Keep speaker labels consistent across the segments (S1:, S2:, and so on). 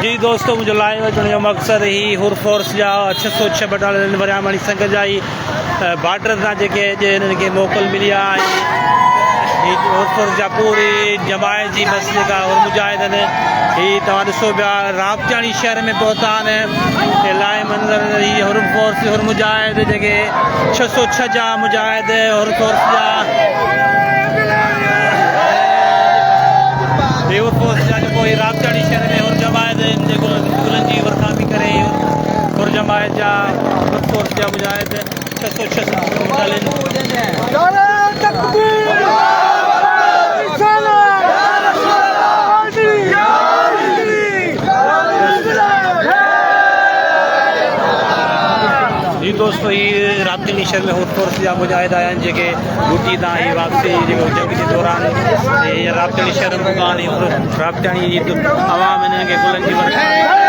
S1: जी दोस्तों, मुझे लाइव अचण जो मक़सद ही हुर फोर्स जा 606 बटालियन वरियामणी संघ जा ही बॉर्डर तां जेके हिननि खे मोकल मिली आहे हुर फोर्स जा पूरी जमायत जी बस जेका हुर मुजाहिदन ही तव्हां ॾिसो पिया राबतियाणी शहर में पहुता आहिनि लाइ मंज़र ही हुर फोर्स हुर मुजाहिद जेके 606 जा मुजाहिद हुर फोर्स जा हुर फोर्स जा जेको ही राबतियाणी शहर में हुर जमायत आहिनि जेको गुलनि जी वरतामी करे हुर जमायत जा हुर फोर्स जा मुजाहिद 606 बटालियन जी दोस्तों, ये राबतियाणी शहर में हुर फोर्स जा मुजाहिद आया आहिनि जेके ड्यूटी तां ही वापसी जेको जंग जे दौरान राबतियाणी शहर में राबतियाणी आवाम हिननि खे गुलनि जी वरतामी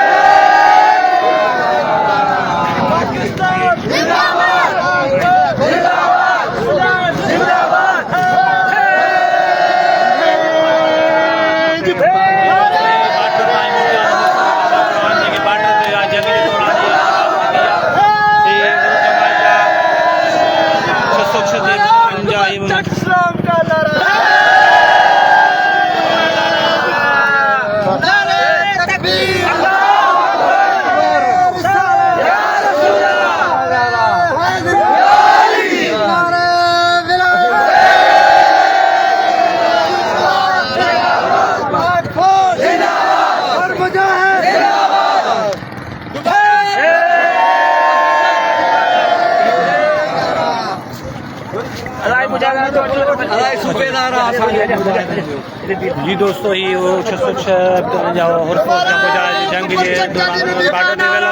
S1: जी दोस्तों, ही वो 606 जा हुर फोर्स जा मुजाहिद जंग जे दौरान बॉर्डर ते वेलो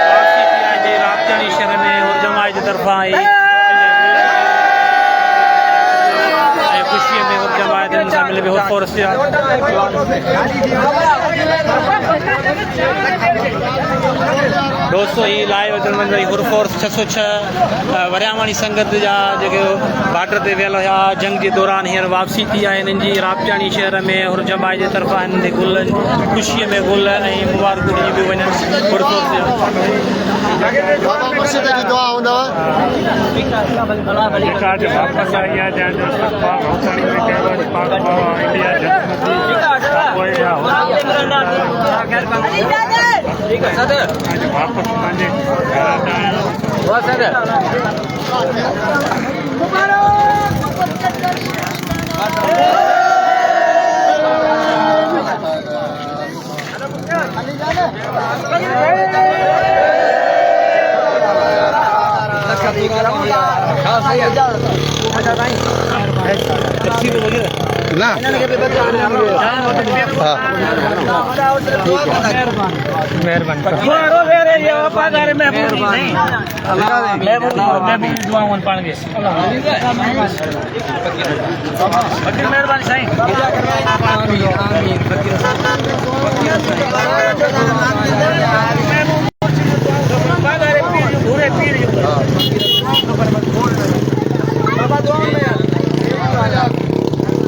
S1: वापसी थी आहे जी राबतियाणी शहर में हुर जमायत जे तरफ़ां ही खुशी में हुर जमायत शामिल हुर फोर्स जा दोस्तों, ही लाइव अचण वञी हुर फोर्स 606 वरियामणी संगत जा जेके बॉर्डर ते वियल हुआ जंग जे दौरान हींअर वापसी थी आहे हिननि जी राबतियाणी शहर में हुर जमायत जे तरफ़ां हिननि गुलनि ख़ुशीअ में गुल ऐं मुबारकूं ॾिनियूं पियूं वञनि हुर फोर्स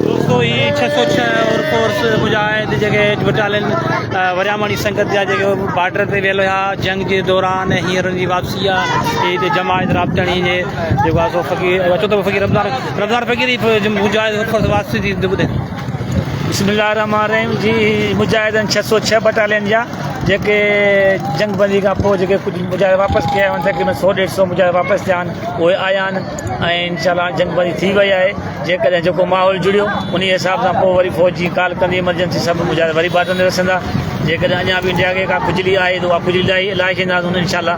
S1: दोस्तों, ये 606 हुर फोर्स मुजाहिद जेके बटालियन वरियामणी संगत जा जेके बॉर्डर ते वियल हुआ जंग जे दौरान हींअर हुनजी वापसी आहे हिते जमायत राबतियाणी जे जेको आहे सो फ़क़ीर अचो त फ़क़ीर रमज़ान फ़क़ीर मुजाहिद हुर फोर्स वापसी थी ॿुधे
S2: बिस्मिल्लाहिर्रहमानिर्रहीम जी मुजाहिदन 606 बटालियन जा जेके जंग बंदी खां पोइ जेके कुझु मुजाहिद वापसि कया आहिनि तक़रीबन 100-150 मुजाहिद वापसि थिया आहिनि उहे आया आहिनि ऐं इंशाअल्लाह जंग बंदी थी वई आहे जेकॾहिं जेको माहौल जुड़ियो उन हिसाब सां पोइ वरी फ़ौज जी कॉल कंदी इमरजेंसी सभु मुजाहिद वरी बॉर्डर में रसंदा जेकॾहिं अञा बि इंडिया खे का खुजली आहे त उहा खुजली इलाही छॾींदासीं हुन इंशाअल्लाह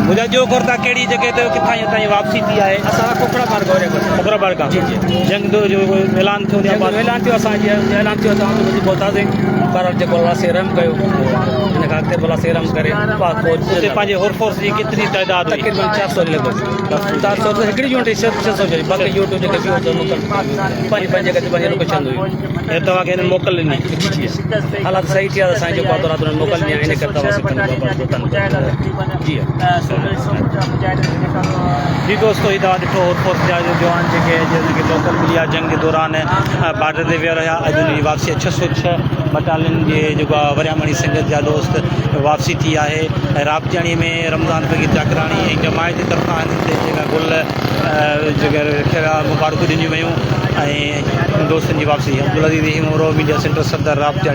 S1: मुझा जो करता कहिड़ी जगह ते किथां ताईं वापसी थी आहे
S2: असां कोकड़ाबाग
S1: कोकड़ाबाग खां जंग जो ऐलान थियो
S2: ऐलान थियो असां ऐलान थियो तव्हां पहुतासीं पर जेको असां रहम कयो
S3: हिन खां अॻिते भला सेरम करे पाक फौज
S1: उते पंहिंजे होर फोर्स जी केतिरी तइदाद हुई?
S3: तक़रीबन 400 लॻभॻि 400 त हिकिड़ी यूनिट 600 चली बाक़ी यूनिट जेके ॿियूं त मोकल पंहिंजे जॻह ते पंहिंजे लोकेशन हुई
S1: ऐं तव्हांखे हिननि मोकल ॾिनी?
S3: हालात सही थी विया त असांजे जेको आहे राति हुननि मोकल ॾिनी इन करे तव्हां जी
S1: जी दोस्तो ही तव्हां ॾिठो होर फोर्स जा जवान जेके जिनखे मोकल मिली आहे जंग जे दौरान बॉर्डर ते विया रहिया। अॼु उनजी वापसी 606 बटालियन जे जेको आहे वरियामणी संगत जा दोस्त वापसी थी आहे। राबतियाणी में रमज़ान फकीर जाकराणी ऐं जमायत जी तरफ़ां हिननि ते जेका गुल जेके रखियल मुबारकूं ॾिनियूं वयूं ऐं दोस्तनि जी वापसी। अब्दुल अज़ीज़ मीडिया सेंटर सदर राबतियाणी।